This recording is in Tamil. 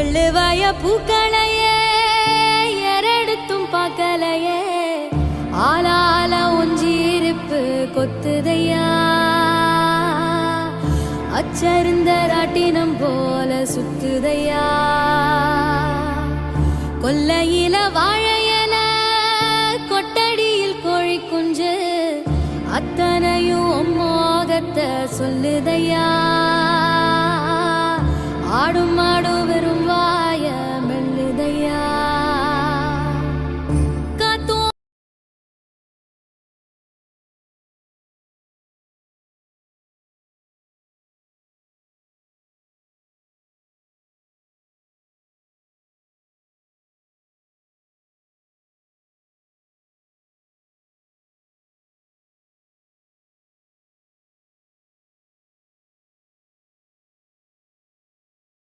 அள்ளுவாய பூக்களையே எரெடுத்தும் பார்க்கலையே ஆளால ஒஞ்சிருப்பு கொத்துதையா அச்சருந்த ராட்டினம் போல சுத்துதையா கொல்லையில வாழையல கொட்டடியில் கோழி குஞ்சு அத்தனையும் மோகத்தை சொல்லுதையா ஆடும்